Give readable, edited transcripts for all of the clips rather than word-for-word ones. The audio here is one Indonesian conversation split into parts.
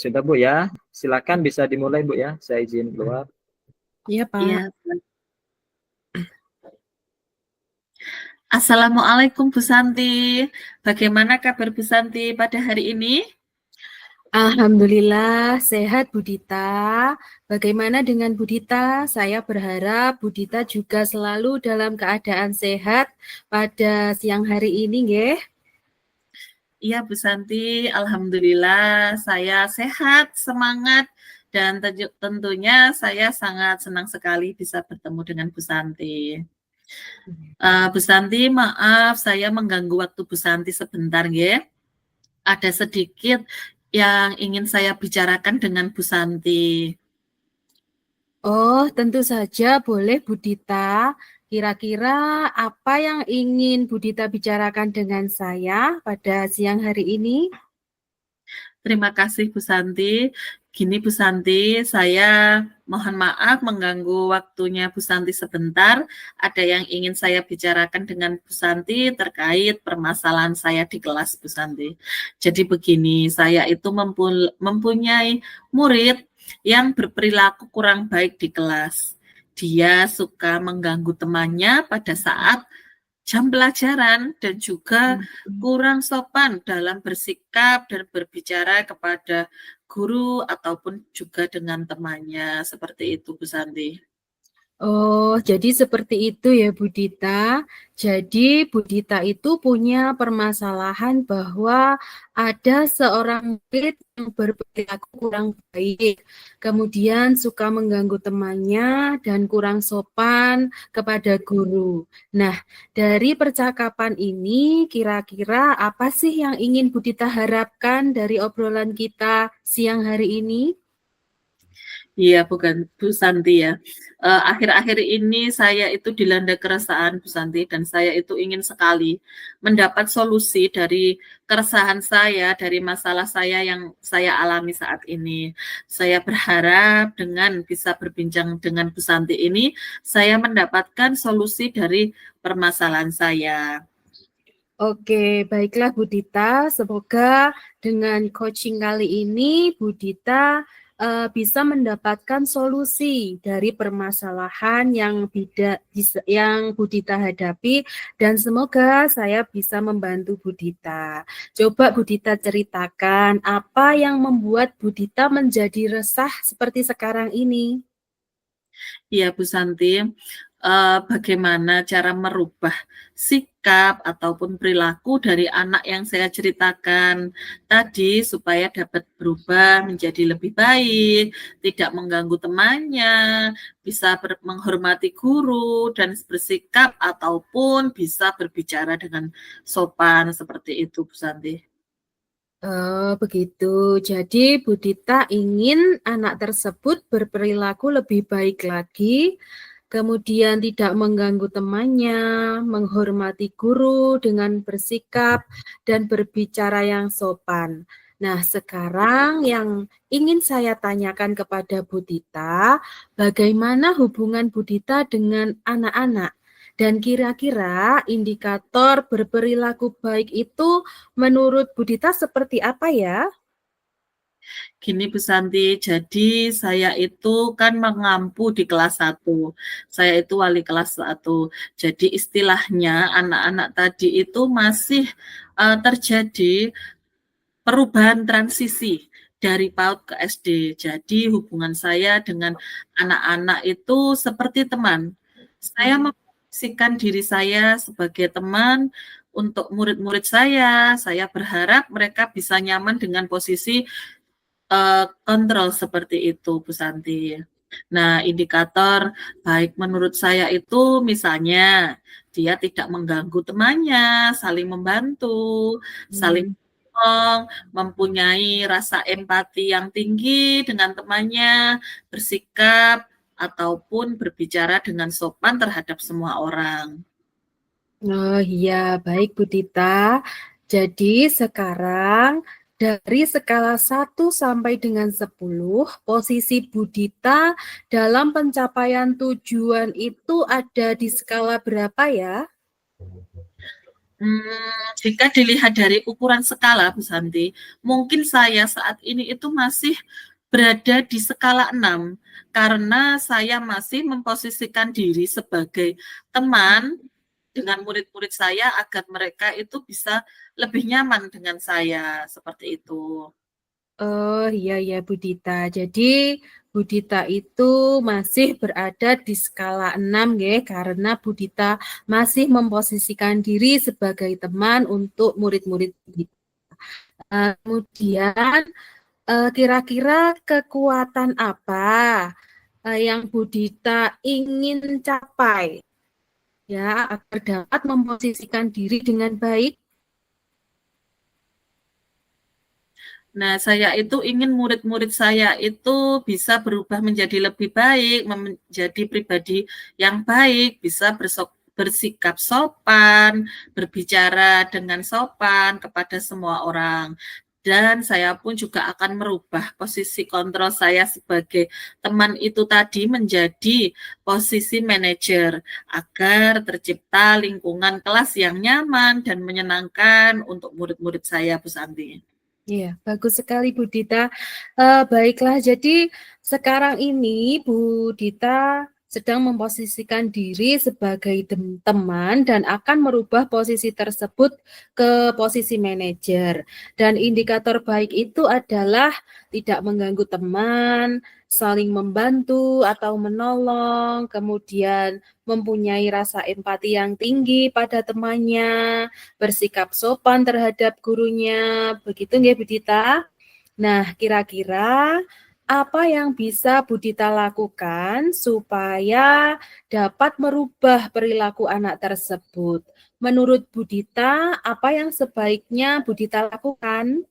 sudah Bu ya. Silakan bisa dimulai Bu ya. Saya izin keluar. Iya, Pak. Iya. Assalamualaikum Bu Santi. Bagaimana kabar Bu Santi pada hari ini? Alhamdulillah sehat Bu Dita. Bagaimana dengan Bu Dita? Saya berharap Bu Dita juga selalu dalam keadaan sehat pada siang hari ini, nggih. Iya Bu Santi, alhamdulillah saya sehat, semangat, dan tentunya saya sangat senang sekali bisa bertemu dengan Bu Santi. Bu Santi, maaf saya mengganggu waktu Bu Santi sebentar, nggih. Ada sedikit yang ingin saya bicarakan dengan Bu Santi. Oh, tentu saja boleh Bu Dita. Kira-kira apa yang ingin Bu Dita bicarakan dengan saya pada siang hari ini? Terima kasih Bu Santi. Gini Bu Santi, saya mohon maaf mengganggu waktunya Bu Santi sebentar. Ada yang ingin saya bicarakan dengan Bu Santi terkait permasalahan saya di kelas Bu Santi. Jadi begini, saya itu mempunyai murid yang berperilaku kurang baik di kelas. Dia suka mengganggu temannya pada saat jam pelajaran dan juga kurang sopan dalam bersikap dan berbicara kepada guru ataupun juga dengan temannya. Seperti itu Bu Santi. Oh, jadi seperti itu ya Bu Dita. Jadi Bu Dita itu punya permasalahan bahwa ada seorang murid yang berperilaku kurang baik, kemudian suka mengganggu temannya dan kurang sopan kepada guru. Nah, dari percakapan ini kira-kira apa sih yang ingin Bu Dita harapkan dari obrolan kita siang hari ini? Iya, bukan Bu Santi ya. Akhir-akhir ini saya itu dilanda keresahan Bu Santi dan saya itu ingin sekali mendapat solusi dari keresahan saya, dari masalah saya yang saya alami saat ini. Saya berharap dengan bisa berbincang dengan Bu Santi ini, saya mendapatkan solusi dari permasalahan saya. Oke, baiklah Bu Dita. Semoga dengan coaching kali ini Bu Dita bisa mendapatkan solusi dari permasalahan yang Bu Dita hadapi dan semoga saya bisa membantu Bu Dita. Coba Bu Dita ceritakan apa yang membuat Bu Dita menjadi resah seperti sekarang ini. Iya Bu Santi, bagaimana cara merubah sikap ataupun perilaku dari anak yang saya ceritakan tadi supaya dapat berubah menjadi lebih baik, tidak mengganggu temannya, bisa menghormati guru dan bersikap ataupun bisa berbicara dengan sopan seperti itu Bu Santi. Oh, begitu. Jadi Bu Dita ingin anak tersebut berperilaku lebih baik lagi, kemudian tidak mengganggu temannya, menghormati guru dengan bersikap dan berbicara yang sopan. Nah, sekarang yang ingin saya tanyakan kepada Bu Dita, bagaimana hubungan Bu Dita dengan anak-anak? Dan kira-kira indikator berperilaku baik itu menurut Bu Dita seperti apa ya? Gini Bu Santi, jadi saya itu kan mengampu di kelas 1. Saya itu wali kelas 1. Jadi istilahnya anak-anak tadi itu masih terjadi perubahan transisi dari PAUD ke SD. Jadi hubungan saya dengan anak-anak itu seperti teman. Saya memposisikan diri saya sebagai teman untuk murid-murid saya. Saya berharap mereka bisa nyaman dengan posisi kontrol seperti itu, Bu Santi. Nah, indikator baik menurut saya itu misalnya dia tidak mengganggu temannya, saling membantu, saling mempunyai rasa empati yang tinggi dengan temannya, bersikap ataupun berbicara dengan sopan terhadap semua orang. Oh iya, baik Bu Dita. Jadi sekarang dari skala 1 sampai dengan 10, posisi Bu Dita dalam pencapaian tujuan itu ada di skala berapa ya? Jika dilihat dari ukuran skala, Bu Santi, mungkin saya saat ini itu masih berada di skala 6, karena saya masih memposisikan diri sebagai teman dengan murid-murid saya agar mereka itu bisa lebih nyaman dengan saya, seperti itu. Oh iya Bu Dita. Jadi Bu Dita itu masih berada di skala 6 ya, karena Bu Dita masih memposisikan diri sebagai teman untuk murid-murid Bu Dita. Kemudian kira-kira kekuatan apa yang Bu Dita ingin capai ya agar dapat memposisikan diri dengan baik? Nah, saya itu ingin murid-murid saya itu bisa berubah menjadi lebih baik, menjadi pribadi yang baik, bisa bersikap sopan, berbicara dengan sopan kepada semua orang. Dan saya pun juga akan merubah posisi kontrol saya sebagai teman itu tadi menjadi posisi manajer agar tercipta lingkungan kelas yang nyaman dan menyenangkan untuk murid-murid saya, Bu Santi. Iya, bagus sekali Bu Dita. Baiklah, jadi sekarang ini Bu Dita sedang memposisikan diri sebagai teman dan akan merubah posisi tersebut ke posisi manajer. Dan indikator baik itu adalah tidak mengganggu teman, saling membantu atau menolong, kemudian mempunyai rasa empati yang tinggi pada temannya, bersikap sopan terhadap gurunya, begitu nggih Bu Dita? Nah, kira-kira apa yang bisa Bu Dita lakukan supaya dapat merubah perilaku anak tersebut? Menurut Bu Dita, apa yang sebaiknya Bu Dita lakukan?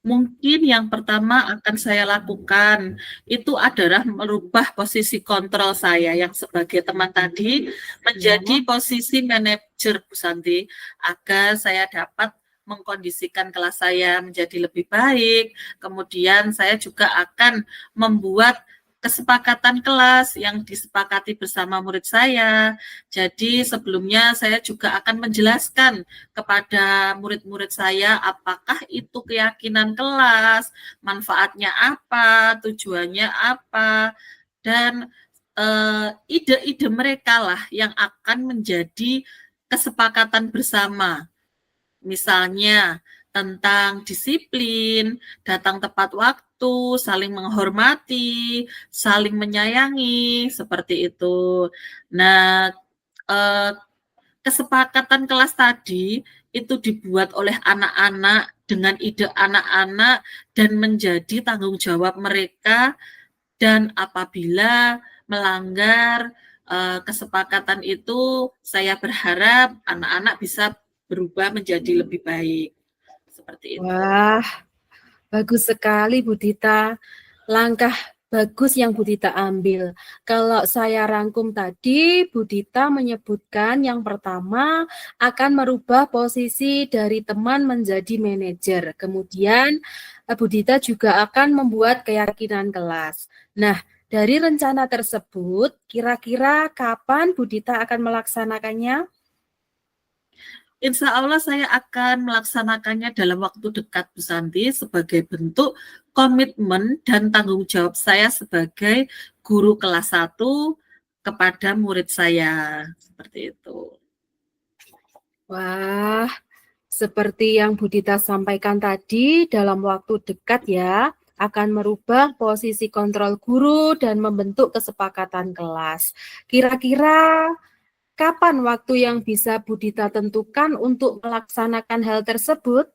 Mungkin yang pertama akan saya lakukan itu adalah merubah posisi kontrol saya yang sebagai teman tadi menjadi posisi manajer, Bu Santi, agar saya dapat mengkondisikan kelas saya menjadi lebih baik. Kemudian saya juga akan membuat kesepakatan kelas yang disepakati bersama murid saya. Jadi sebelumnya saya juga akan menjelaskan kepada murid-murid saya apakah itu keyakinan kelas, manfaatnya apa, tujuannya apa, dan ide-ide mereka lah yang akan menjadi kesepakatan bersama. Misalnya tentang disiplin, datang tepat waktu, saling menghormati, saling menyayangi, seperti itu. Nah, kesepakatan kelas tadi itu dibuat oleh anak-anak dengan ide anak-anak dan menjadi tanggung jawab mereka, dan apabila melanggar kesepakatan itu, saya berharap anak-anak bisa berubah menjadi lebih baik. Seperti itu. Wah, bagus sekali Bu Dita. Langkah bagus yang Bu Dita ambil. Kalau saya rangkum tadi, Bu Dita menyebutkan yang pertama akan merubah posisi dari teman menjadi manajer. Kemudian Bu Dita juga akan membuat keyakinan kelas. Nah, dari rencana tersebut, kira-kira kapan Bu Dita akan melaksanakannya? Insya Allah saya akan melaksanakannya dalam waktu dekat, Bu Santi, sebagai bentuk komitmen dan tanggung jawab saya sebagai guru kelas 1 kepada murid saya. Seperti itu. Wah, seperti yang Bu Dita sampaikan tadi, dalam waktu dekat ya, akan merubah posisi kontrol guru dan membentuk kesepakatan kelas. Kira-kira kapan waktu yang bisa Bu Dita tentukan untuk melaksanakan hal tersebut?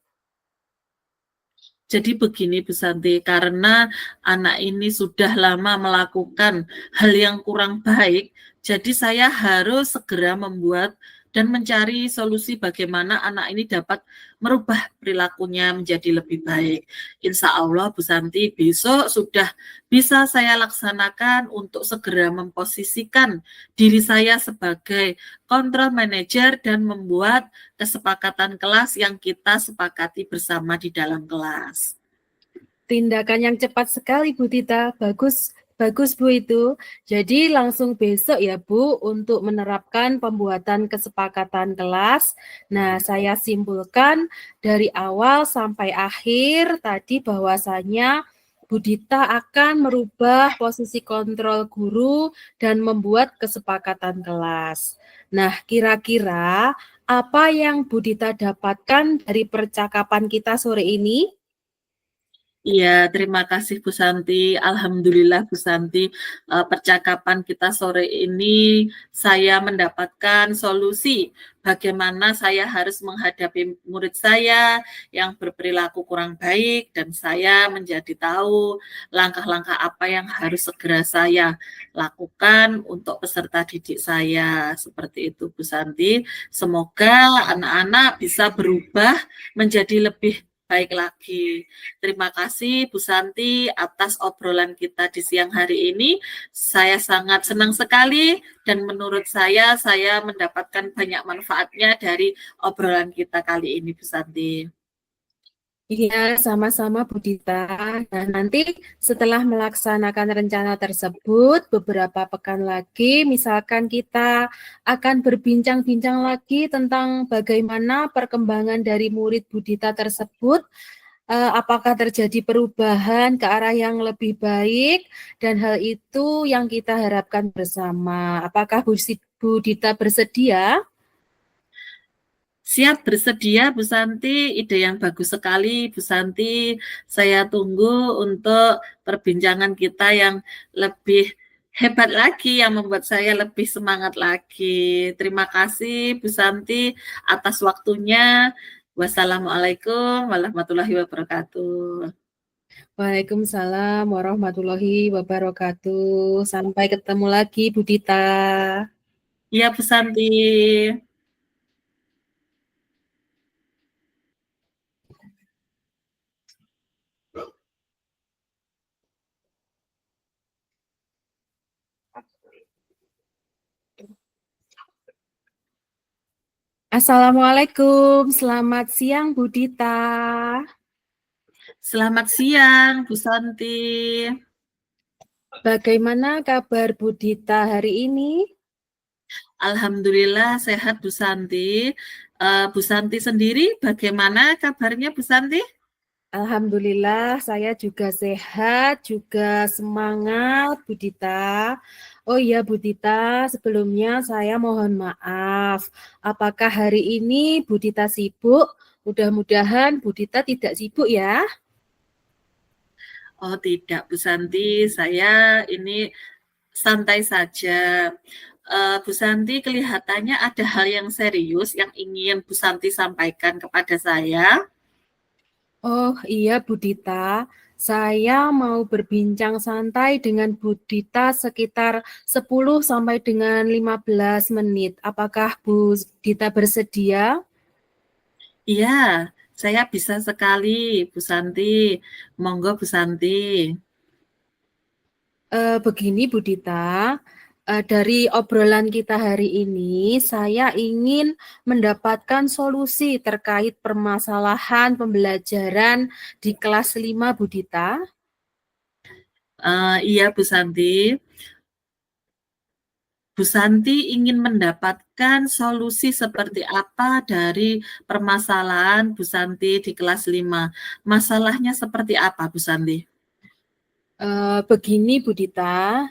Jadi begini Bu Santi, karena anak ini sudah lama melakukan hal yang kurang baik, jadi saya harus segera membuat dan mencari solusi bagaimana anak ini dapat merubah perilakunya menjadi lebih baik. Insya Allah Bu Santi, besok sudah bisa saya laksanakan untuk segera memposisikan diri saya sebagai control manager dan membuat kesepakatan kelas yang kita sepakati bersama di dalam kelas. Tindakan yang cepat sekali Bu Dita, bagus Bagus Bu itu. Jadi langsung besok ya Bu untuk menerapkan pembuatan kesepakatan kelas. Nah, saya simpulkan dari awal sampai akhir tadi bahwasanya Bu Dita akan merubah posisi kontrol guru dan membuat kesepakatan kelas. Nah, kira-kira apa yang Bu Dita dapatkan dari percakapan kita sore ini? Iya, terima kasih Bu Santi. Alhamdulillah Bu Santi, percakapan kita sore ini saya mendapatkan solusi bagaimana saya harus menghadapi murid saya yang berperilaku kurang baik dan saya menjadi tahu langkah-langkah apa yang harus segera saya lakukan untuk peserta didik saya. Seperti itu Bu Santi. Semoga anak-anak bisa berubah menjadi lebih baik lagi. Terima kasih Bu Santi atas obrolan kita di siang hari ini. Saya sangat senang sekali dan menurut saya mendapatkan banyak manfaatnya dari obrolan kita kali ini Bu Santi. Iya, sama-sama Bu Dita. Nah, nanti setelah melaksanakan rencana tersebut, beberapa pekan lagi, misalkan kita akan berbincang-bincang lagi tentang bagaimana perkembangan dari murid Bu Dita tersebut, apakah terjadi perubahan ke arah yang lebih baik, dan hal itu yang kita harapkan bersama. Apakah Bu Dita bersedia? Siap bersedia Bu Santi, ide yang bagus sekali Bu Santi. Saya tunggu untuk perbincangan kita yang lebih hebat lagi, yang membuat saya lebih semangat lagi. Terima kasih Bu Santi atas waktunya. Wassalamualaikum warahmatullahi wabarakatuh. Waalaikumsalam warahmatullahi wabarakatuh. Sampai ketemu lagi Bu Dita. Iya Bu Santi. Assalamualaikum, selamat siang Bu Dita. Selamat siang Bu Santi. Bagaimana kabar Bu Dita hari ini? Alhamdulillah sehat Bu Santi. Bu Santi sendiri bagaimana kabarnya Bu Santi? Alhamdulillah saya juga sehat, juga semangat Bu Dita. Oh iya Bu Dita, sebelumnya saya mohon maaf. Apakah hari ini Bu Dita sibuk? Mudah-mudahan Bu Dita tidak sibuk ya. Oh tidak Bu Santi, saya ini santai saja. Bu Santi kelihatannya ada hal yang serius yang ingin Bu Santi sampaikan kepada saya. Oh iya Bu Dita, saya mau berbincang santai dengan Bu Dita sekitar 10 sampai dengan 15 menit. Apakah Bu Dita bersedia? Iya, saya bisa sekali Bu Santi. Monggo Bu Santi. Begini Bu Dita, dari obrolan kita hari ini, saya ingin mendapatkan solusi terkait permasalahan pembelajaran di kelas 5 Bu Dita. Iya Bu Santi. Bu Santi ingin mendapatkan solusi seperti apa dari permasalahan Bu Santi di kelas 5. Masalahnya seperti apa Bu Santi? Begini Bu Dita,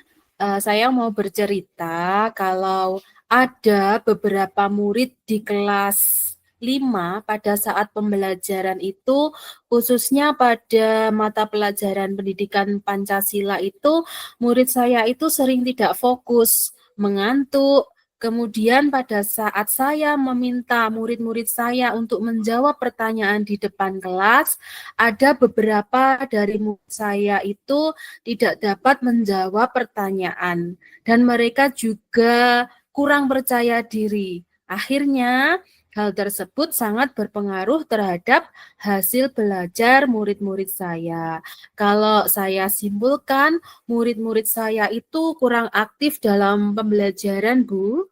saya mau bercerita kalau ada beberapa murid di kelas 5 pada saat pembelajaran itu, khususnya pada mata pelajaran pendidikan Pancasila itu, murid saya itu sering tidak fokus, mengantuk. Kemudian pada saat saya meminta murid-murid saya untuk menjawab pertanyaan di depan kelas, ada beberapa dari murid saya itu tidak dapat menjawab pertanyaan dan mereka juga kurang percaya diri. Akhirnya hal tersebut sangat berpengaruh terhadap hasil belajar murid-murid saya. Kalau saya simpulkan, murid-murid saya itu kurang aktif dalam pembelajaran, Bu.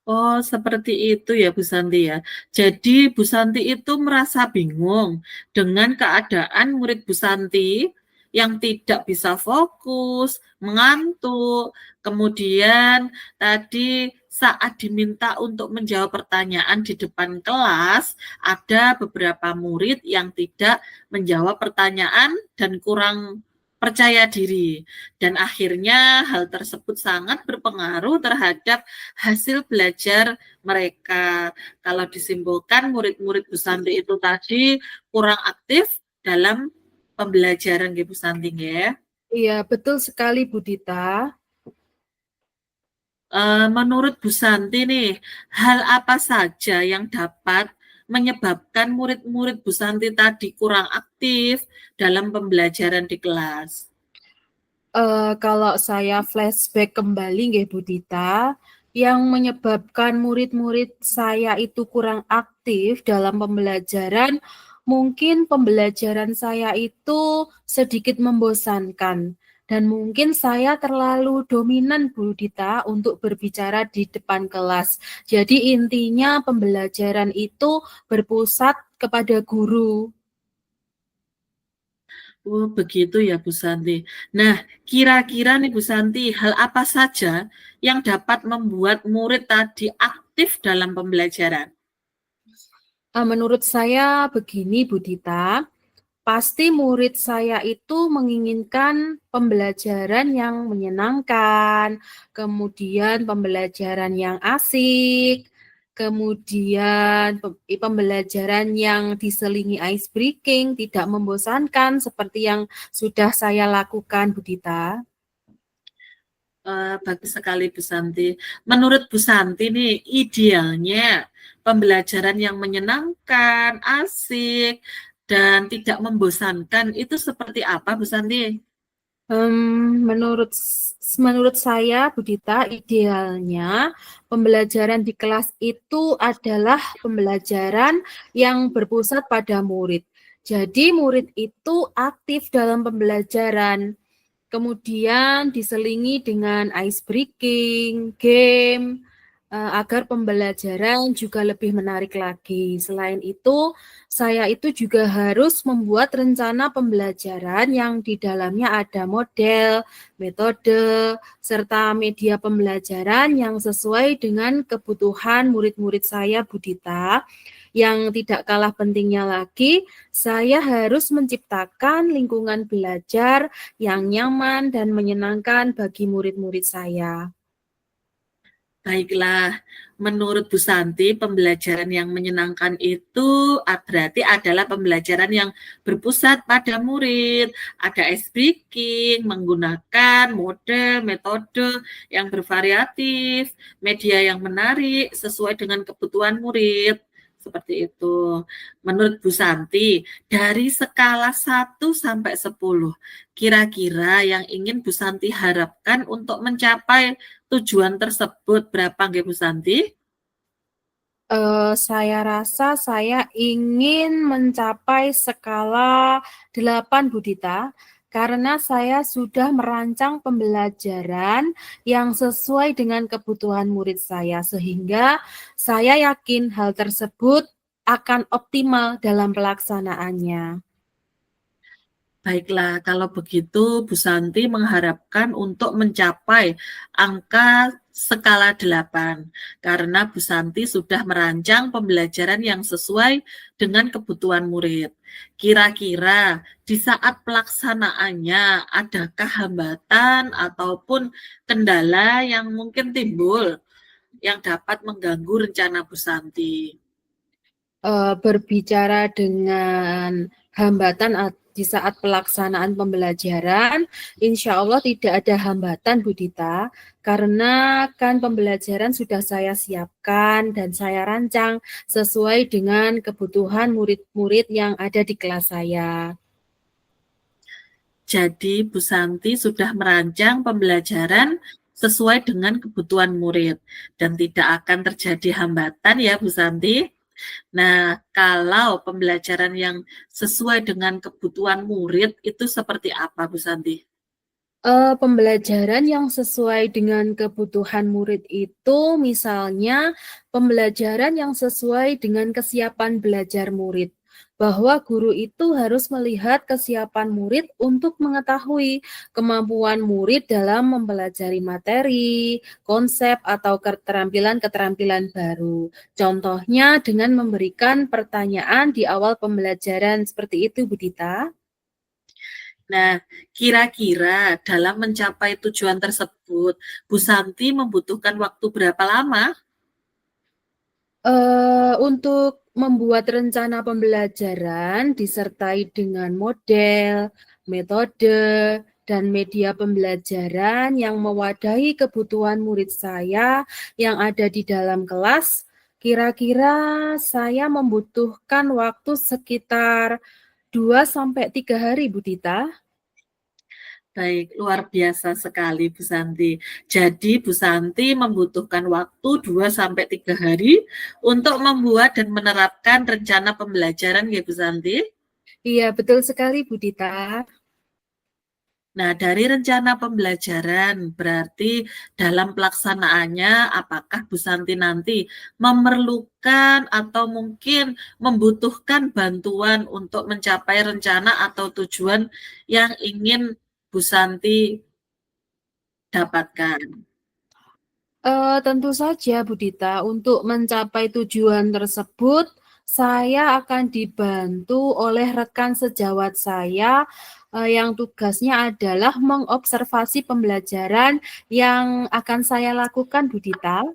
Oh, seperti itu ya Bu Santi ya. Jadi Bu Santi itu merasa bingung dengan keadaan murid Bu Santi yang tidak bisa fokus, mengantuk, kemudian tadi saat diminta untuk menjawab pertanyaan di depan kelas, ada beberapa murid yang tidak menjawab pertanyaan dan kurang percaya diri. Dan akhirnya hal tersebut sangat berpengaruh terhadap hasil belajar mereka. Kalau disimpulkan, murid-murid Bu Santi itu tadi kurang aktif dalam pembelajaran Bu Santi ya. Iya, betul sekali Bu Dita. Menurut Bu Santi nih, hal apa saja yang dapat menyebabkan murid-murid Bu Santi tadi kurang aktif dalam pembelajaran di kelas? Kalau saya flashback kembali nggih Bu Dita, yang menyebabkan murid-murid saya itu kurang aktif dalam pembelajaran, mungkin pembelajaran saya itu sedikit membosankan. Dan mungkin saya terlalu dominan Bu Dita untuk berbicara di depan kelas. Jadi intinya pembelajaran itu berpusat kepada guru. Oh, begitu ya Bu Santi. Nah, kira-kira nih Bu Santi, hal apa saja yang dapat membuat murid tadi aktif dalam pembelajaran? Menurut saya begini Bu Dita, pasti murid saya itu menginginkan pembelajaran yang menyenangkan, kemudian pembelajaran yang asik, kemudian pembelajaran yang diselingi ice breaking, tidak membosankan seperti yang sudah saya lakukan Bu Dita. Bagus sekali Bu Santi. Menurut Bu Santi nih, idealnya pembelajaran yang menyenangkan, asik, dan tidak membosankan itu seperti apa Bu Santi? Menurut saya, Bu Dita, idealnya pembelajaran di kelas itu adalah pembelajaran yang berpusat pada murid. Jadi murid itu aktif dalam pembelajaran, kemudian diselingi dengan ice breaking, game, agar pembelajaran juga lebih menarik lagi. Selain itu, saya itu juga harus membuat rencana pembelajaran yang di dalamnya ada model, metode, serta media pembelajaran yang sesuai dengan kebutuhan murid-murid saya, Bu Dita. Yang tidak kalah pentingnya lagi, saya harus menciptakan lingkungan belajar yang nyaman dan menyenangkan bagi murid-murid saya. Baiklah, menurut Bu Santi, pembelajaran yang menyenangkan itu berarti adalah pembelajaran yang berpusat pada murid. Ada ice breaking, menggunakan model, metode yang bervariatif, media yang menarik sesuai dengan kebutuhan murid. Seperti itu. Menurut Bu Santi, dari skala 1 sampai 10, kira-kira yang ingin Bu Santi harapkan untuk mencapai tujuan tersebut berapa nggih Bu Santi? Saya rasa saya ingin mencapai skala 8 Bu Dita, karena saya sudah merancang pembelajaran yang sesuai dengan kebutuhan murid saya, sehingga saya yakin hal tersebut akan optimal dalam pelaksanaannya. Baiklah, kalau begitu Bu Santi mengharapkan untuk mencapai angka skala 8 karena Bu Santi sudah merancang pembelajaran yang sesuai dengan kebutuhan murid. Kira-kira di saat pelaksanaannya adakah hambatan ataupun kendala yang mungkin timbul yang dapat mengganggu rencana Bu Santi? Berbicara dengan hambatan di saat pelaksanaan pembelajaran, insya Allah tidak ada hambatan Bu Dita, karena kan pembelajaran sudah saya siapkan dan saya rancang sesuai dengan kebutuhan murid-murid yang ada di kelas saya. Jadi Bu Santi sudah merancang pembelajaran sesuai dengan kebutuhan murid dan tidak akan terjadi hambatan ya Bu Santi. Nah, kalau pembelajaran yang sesuai dengan kebutuhan murid itu seperti apa Bu Santi? Pembelajaran yang sesuai dengan kebutuhan murid itu misalnya pembelajaran yang sesuai dengan kesiapan belajar murid. bahwa guru itu harus melihat kesiapan murid untuk mengetahui kemampuan murid dalam mempelajari materi, konsep, atau keterampilan-keterampilan baru. Contohnya dengan memberikan pertanyaan di awal pembelajaran. Seperti itu, Bu Dita. Nah, kira-kira dalam mencapai tujuan tersebut, Bu Santi membutuhkan waktu berapa lama? Untuk membuat rencana pembelajaran disertai dengan model, metode, dan media pembelajaran yang mewadahi kebutuhan murid saya yang ada di dalam kelas, kira-kira saya membutuhkan waktu sekitar 2-3 hari, Bu Dita. Baik, luar biasa sekali Bu Santi. Jadi Bu Santi membutuhkan waktu 2-3 hari untuk membuat dan menerapkan rencana pembelajaran ya Bu Santi? Iya, betul sekali Bu Dita. Nah, dari rencana pembelajaran berarti dalam pelaksanaannya apakah Bu Santi nanti memerlukan atau mungkin membutuhkan bantuan untuk mencapai rencana atau tujuan yang ingin Bu Santi dapatkan? Tentu saja Bu Dita, untuk mencapai tujuan tersebut, saya akan dibantu oleh rekan sejawat saya yang tugasnya adalah mengobservasi pembelajaran yang akan saya lakukan, Bu Dita.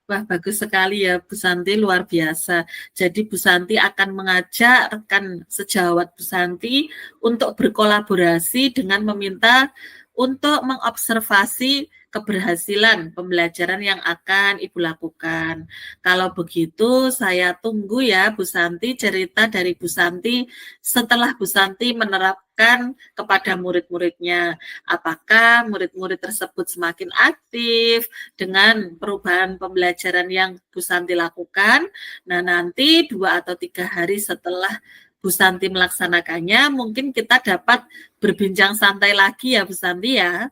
Wah, bagus sekali ya Bu Santi, luar biasa. Jadi Bu Santi akan mengajak rekan sejawat Bu Santi untuk berkolaborasi dengan meminta untuk mengobservasi keberhasilan pembelajaran yang akan Ibu lakukan. Kalau begitu, saya tunggu ya Bu Santi, cerita dari Bu Santi setelah Bu Santi menerapkan kepada murid-muridnya. Apakah murid-murid tersebut semakin aktif dengan perubahan pembelajaran yang Bu Santi lakukan? Nah, nanti 2 atau 3 hari setelah Bu Santi melaksanakannya, mungkin kita dapat berbincang santai lagi ya Bu Santi ya.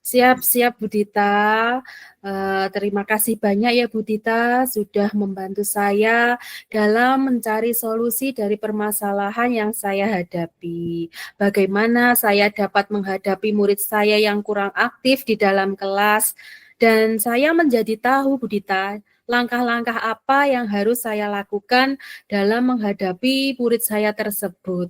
Siap Bu Dita. Terima kasih banyak ya Bu Dita sudah membantu saya dalam mencari solusi dari permasalahan yang saya hadapi. Bagaimana saya dapat menghadapi murid saya yang kurang aktif di dalam kelas. Dan saya menjadi tahu Bu Dita, langkah-langkah apa yang harus saya lakukan dalam menghadapi murid saya tersebut.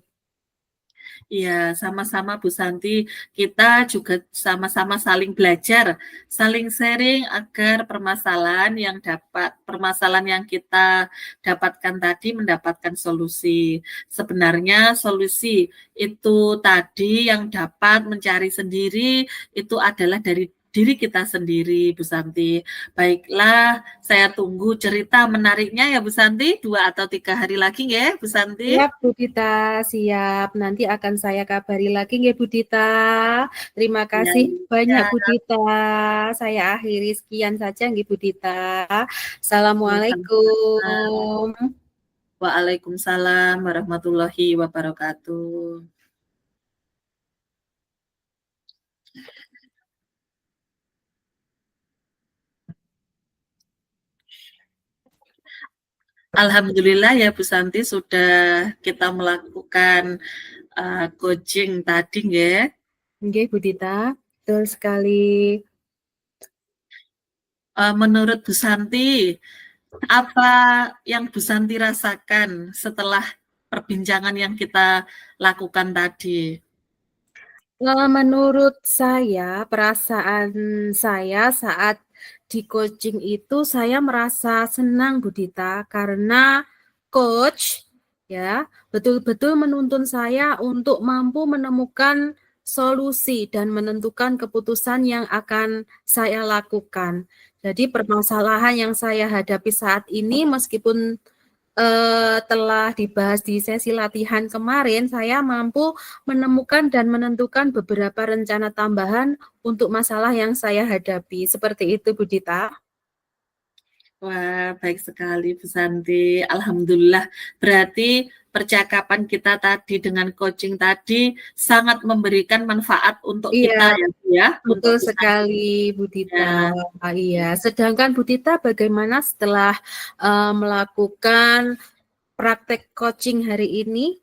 Iya, sama-sama Bu Santi. Kita juga sama-sama saling belajar, saling sharing agar permasalahan yang kita dapatkan tadi mendapatkan solusi. Sebenarnya solusi itu tadi yang dapat mencari sendiri itu adalah dari diri kita sendiri, Bu Santi. Baiklah, saya tunggu cerita menariknya ya Bu Santi, 2 atau 3 hari lagi ya Bu Santi. Siap Bu Dita, siap. Nanti akan saya kabari lagi ya Bu Dita. Terima kasih banyak Bu Dita. Saya akhiri sekian saja Bu Dita. Assalamualaikum. Waalaikumsalam warahmatullahi wabarakatuh. Alhamdulillah ya Bu Santi sudah kita melakukan coaching tadi ya. Oke Bu Dita, betul sekali. Menurut Bu Santi, apa yang Bu Santi rasakan setelah perbincangan yang kita lakukan tadi? Menurut saya, perasaan saya saat di coaching itu saya merasa senang Bu Dita karena coach ya betul-betul menuntun saya untuk mampu menemukan solusi dan menentukan keputusan yang akan saya lakukan. Jadi permasalahan yang saya hadapi saat ini meskipun telah dibahas di sesi latihan kemarin, saya mampu menemukan dan menentukan beberapa rencana tambahan untuk masalah yang saya hadapi. Seperti itu, Bu Dita. Wah, baik sekali Bu Santi. Alhamdulillah. Berarti percakapan kita tadi dengan coaching tadi sangat memberikan manfaat untuk kita ya. Betul sekali Bu Dita. Ya. Iya. Sedangkan Bu Dita bagaimana setelah melakukan praktek coaching hari ini?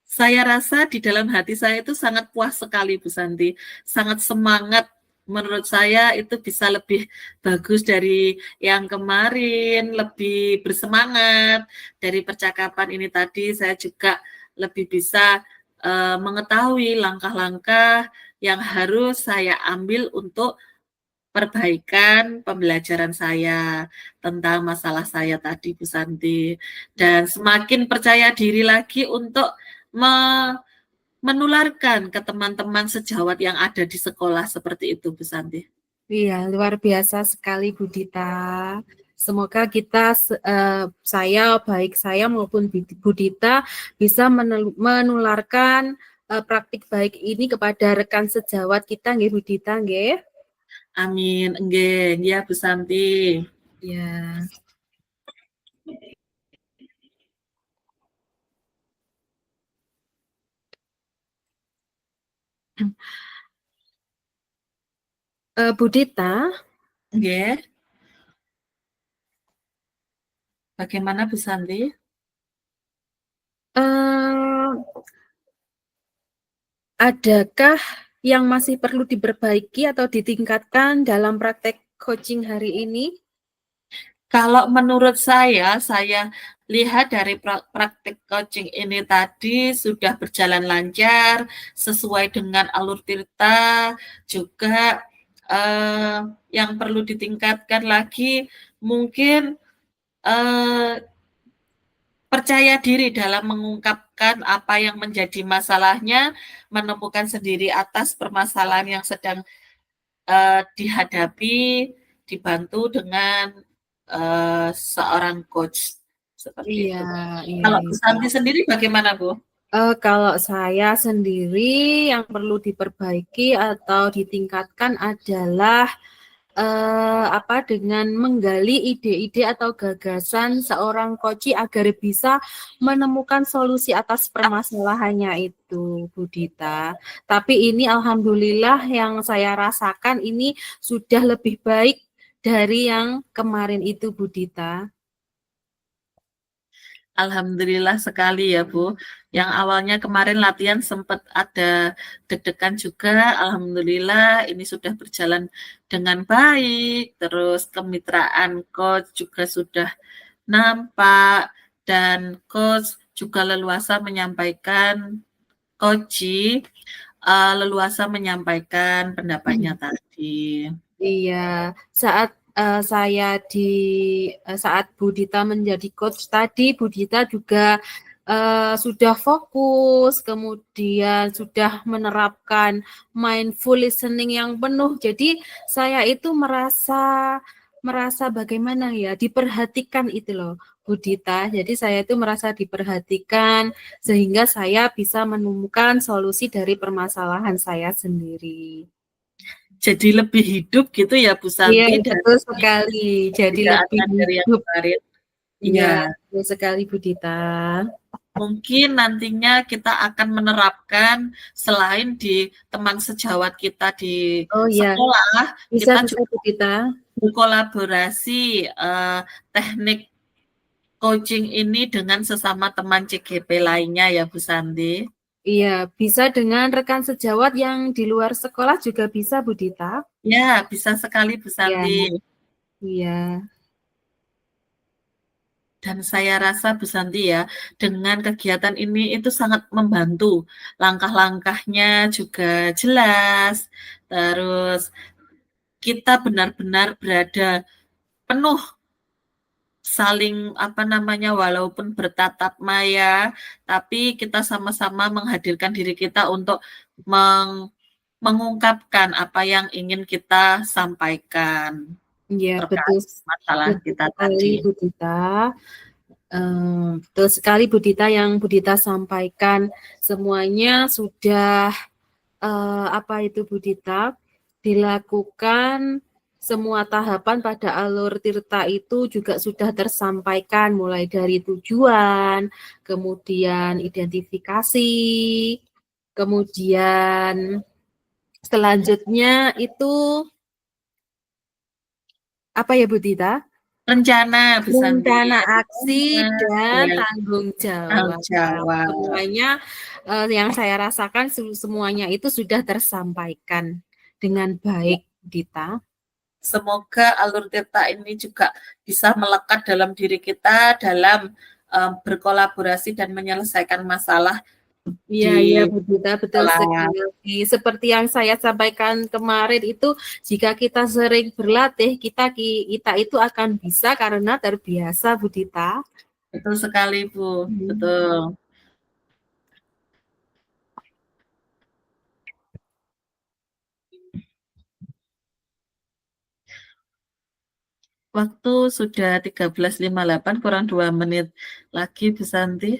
Saya rasa di dalam hati saya itu sangat puas sekali Bu Santi, sangat semangat. Menurut saya itu bisa lebih bagus dari yang kemarin, lebih bersemangat. Dari percakapan ini tadi saya juga lebih bisa mengetahui langkah-langkah yang harus saya ambil untuk perbaikan pembelajaran saya tentang masalah saya tadi Bu Santi. Dan semakin percaya diri lagi untuk menularkan ke teman-teman sejawat yang ada di sekolah seperti itu, Bu Santi. Iya, luar biasa sekali Bu Dita. Semoga kita, baik saya maupun Bu Dita bisa menularkan praktik baik ini kepada rekan sejawat kita, nggih Bu Dita, nggih. Amin, nggih, ya Bu Santi. Ya. Bu Dita, Nggih. Bagaimana Bu Santi? Adakah yang masih perlu diperbaiki atau ditingkatkan dalam praktek coaching hari ini? Kalau menurut saya lihat dari praktik coaching ini tadi sudah berjalan lancar, sesuai dengan alur tirta, juga yang perlu ditingkatkan lagi mungkin percaya diri dalam mengungkapkan apa yang menjadi masalahnya, menemukan sendiri atas permasalahan yang sedang dihadapi, dibantu dengan seorang coach seperti Iya, itu. iya, Kalau Bu iya. Santi sendiri bagaimana, Bu? Kalau saya sendiri yang perlu diperbaiki atau ditingkatkan adalah dengan menggali ide-ide atau gagasan seorang coach agar bisa menemukan solusi atas permasalahannya itu, Bu Dita. Tapi ini alhamdulillah yang saya rasakan ini sudah lebih baik dari yang kemarin itu, Bu Dita. Alhamdulillah sekali ya Bu. Yang awalnya kemarin latihan sempat ada deg-degan juga. Alhamdulillah ini sudah berjalan dengan baik. Terus kemitraan coach juga sudah nampak. Dan coach juga leluasa menyampaikan, leluasa menyampaikan pendapatnya tadi. Iya, saat Bu Dita menjadi coach tadi, Bu Dita juga sudah fokus, kemudian sudah menerapkan mindful listening yang penuh. Jadi saya itu merasa bagaimana ya, diperhatikan itu loh, Bu Dita. Jadi saya itu merasa diperhatikan sehingga saya bisa menemukan solusi dari permasalahan saya sendiri. Jadi lebih hidup gitu ya Bu Iya, Santi dan betul sekali. Jadi lebih keadaan dari yang hidup. kemarin. Iya, Iya, betul sekali Bu Dita. mungkin nantinya kita akan menerapkan selain di teman sejawat kita di Oh iya, sekolah, kita bisa juga Bu Dita. berkolaborasi teknik coaching ini dengan sesama teman CGP lainnya ya Bu Santi. Iya, bisa dengan rekan sejawat yang di luar sekolah juga bisa Bu Dita. Ya, bisa sekali Bu Iya, Santi. iya. Dan saya rasa Bu Santi ya, dengan kegiatan ini itu sangat membantu. Langkah-langkahnya juga jelas. Terus kita benar-benar berada penuh saling walaupun bertatap maya, tapi kita sama-sama menghadirkan diri kita untuk mengungkapkan apa yang ingin kita sampaikan Iya, betul, terkait masalah betul kita sekali tadi. Bu Dita. Betul sekali Bu Dita yang Bu Dita sampaikan. Semuanya sudah Bu Dita, dilakukan semua tahapan pada alur tirta itu juga sudah tersampaikan mulai dari tujuan, kemudian identifikasi, kemudian selanjutnya itu apa ya Bu Dita? Rencana Bu Santi. rencana aksi dan Ya, tanggung tanggung jawab. jawab. Semuanya yang saya rasakan semuanya itu sudah tersampaikan dengan baik, Dita. Semoga alur tirta ini juga bisa melekat dalam diri kita dalam berkolaborasi dan menyelesaikan masalah Iya, iya, di Bu Dita, betul sekolah. sekali. Seperti yang saya sampaikan kemarin itu, jika kita sering berlatih, kita itu akan bisa karena terbiasa, Bu Dita. Betul sekali, Bu. Betul. Waktu sudah 13.58, kurang 2 menit lagi, Bu Santi.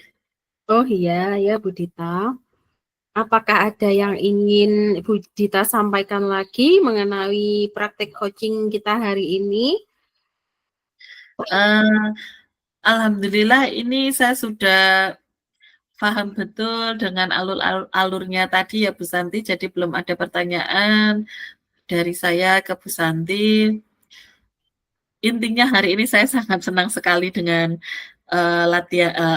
Oh iya, ya Bu Dita. Apakah ada yang ingin Bu Dita sampaikan lagi mengenai praktek coaching kita hari ini? Alhamdulillah ini saya sudah paham betul dengan alurnya tadi ya Bu Santi, jadi belum ada pertanyaan dari saya ke Bu Santi. Intinya hari ini saya sangat senang sekali dengan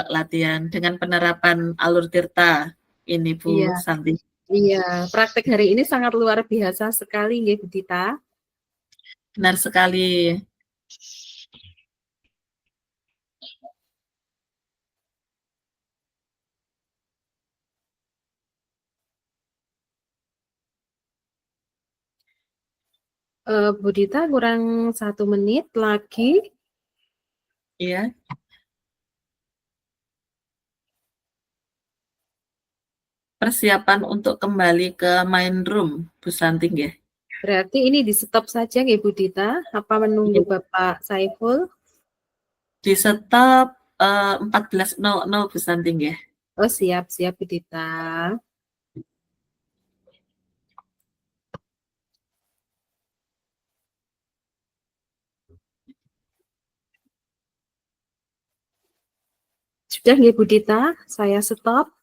latihan dengan penerapan alur tirta ini Bu Iya, Santi. iya. Praktek hari ini sangat luar biasa sekali, ya Bu Dita. Benar sekali. Bu Dita kurang 1 menit lagi. Iya. Persiapan untuk kembali ke main room, Bu Santi ya. Berarti ini di stop saja ya Bu Dita? Apa menunggu Bapak Saiful? Di stop 14.00 Bu Santi ya. Oh siap, siap Bu Dita. Sudah ya Bu Dita, saya stop.